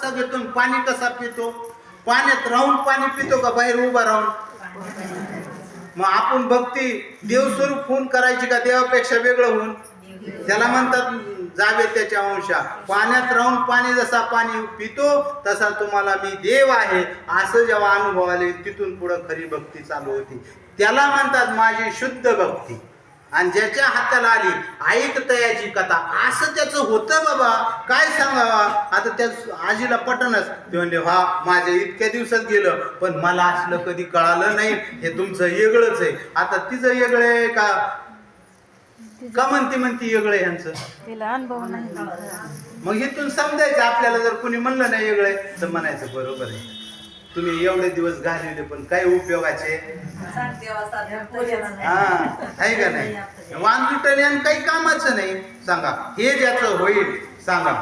कसा घेतो पाणी कसा पितो? पाण्यात राहून पाणी पितो का बाहेर उभा राहून? मग आपण भक्ती देवस्वरूप होऊन करायची का देवापेक्षा वेगळं होऊन? त्याला म्हणतात जावे त्याच्या अंशा. पाण्यात राहून पाणी जसा पाणी पितो तसा तुम्हाला मी देव आहे असं जेव्हा अनुभव आले तिथून पुढं खरी भक्ती चालू होती. त्याला म्हणतात माझी शुद्ध भक्ती. आणि ज्याच्या हाताला आली ऐकतयाची कथा असं त्याचं होतं बाबा. काय सांगावा आता त्या आजीला पटनच. ते म्हणले हा माझ्या इतक्या दिवसात गेलं पण मला असलं कधी कळालं नाही. हे तुमचं वेगळंच आहे. आता तिचं वेगळं आहे का म्हणते वेगळं ह्यांचं तिला अनुभव नाही. मग इथून समजायचं आपल्याला. जर कुणी म्हणलं नाही वेगळं आहे तर म्हणायचं बरोबर आहे. तुम्ही एवढे दिवस घालवले पण काय उपयोगाचे? हा आहे का नाही? वानजुटणे आणि काही कामाचं नाही. सांगा हे ज्याचं होईल सांगा.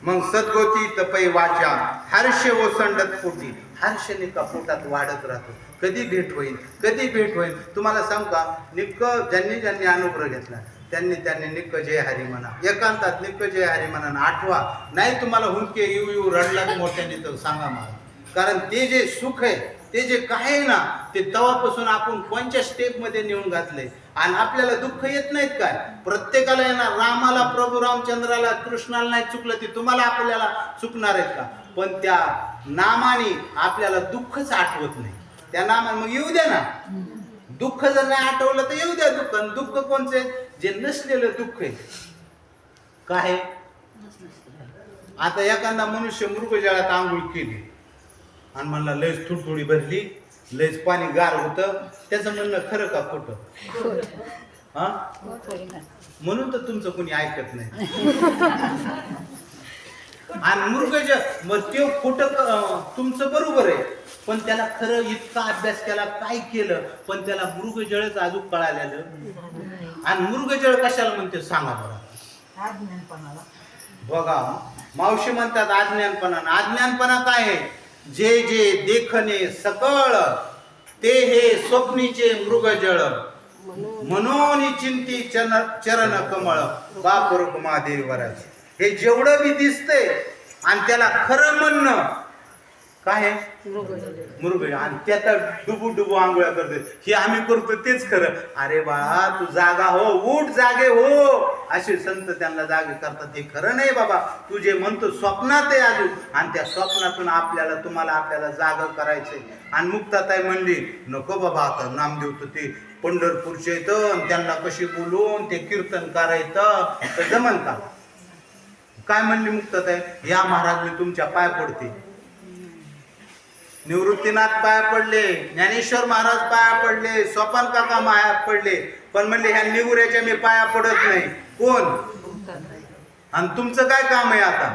मग सद्गती तपई वाचा हर्ष ओसंडत पोटी. हर्षने का पोटात वाढत राहतो. कधी भेट होईल कधी भेट होईल. तुम्हाला सांग का निक्क ज्यांनी अनुभव घेतला त्यांनी निक्क जय हरी म्हणा. एकांतात निक्क जय हरी म्हणा. आठवा नाही तुम्हाला हुंके येऊ रडला मोठ्याने तर सांगा मला. कारण ते जे सुख आहे ते जे काय आहे ना ते तेव्हापासून आपण कोणत्या स्टेप मध्ये नेऊन घातले. आणि आपल्याला दुःख येत नाहीत काय? प्रत्येकाला येणार. रामाला प्रभू रामचंद्राला कृष्णाला नाही चुकलं ते तुम्हाला आपल्याला चुकणार आहेत का? पण त्या नामाने आपल्याला दुःखच आठवत नाही. त्या नामाने मग येऊ द्या ना. दुःख जर नाही आठवलं तर येऊ द्या दुःख. दुःख कोणचे? जे नसलेलं दुःख आहे. काय आता एखादा मनुष्य मृगजळात आंघोळ केली आणि म्हणला लयच थोडी भरली लयच पाणी गार होतं. त्याचं म्हणणं खरं का खोटं? हा म्हणून तर तुमचं कोणी ऐकत नाही. आणि मृगजळ मग ते खोटं तुमचं बरोबर आहे पण त्याला खरं इतका अभ्यास केला काय केलं पण त्याला मृगजळच अजून कळालेलं. आणि मृगजळ कशाला म्हणते सांगा बरं? बघा मावशी म्हणतात अज्ञानपणा. अज्ञानपणा काय आहे? जे जे देखणे सकळ ते हे स्वप्नीचे मृगजळ म्हणून चिंती चरण कमळ बापुरुक महादेव वराज. हे जेवढं बी दिसतंय आणि त्याला खरं म्हणणं काय आहे? मृगजळ. आणि त्यात डुबू आंघोळ्या करते. हे आम्ही करतो तेच खरं. अरे बाळा तू जागा हो उठ जागे हो असे संत त्यांना जागे करतात. हे खरं नाही बाबा. तू जे म्हणतो स्वप्नात आहे अजून आणि त्या स्वप्नातून आपल्याला जागा करायचंय. आणि मुक्ताताई म्हणली नको बाबा आता नामदेव तर ते पंढरपूरचे येतं त्यांना कशी बोलून ते कीर्तन करायचं तर जमन का? काय म्हणली मुक्ताताई? या महाराज मी तुमच्या पाय पडते. निवृत्तीनाथ पाया पडले, ज्ञानेश्वर महाराज पाया पडले, सोपान काका पाया पडले पण म्हणले ह्या निगुऱ्याच्या मी पाया पडत नाही. कोण? आणि तुमचं काय काम आहे आता?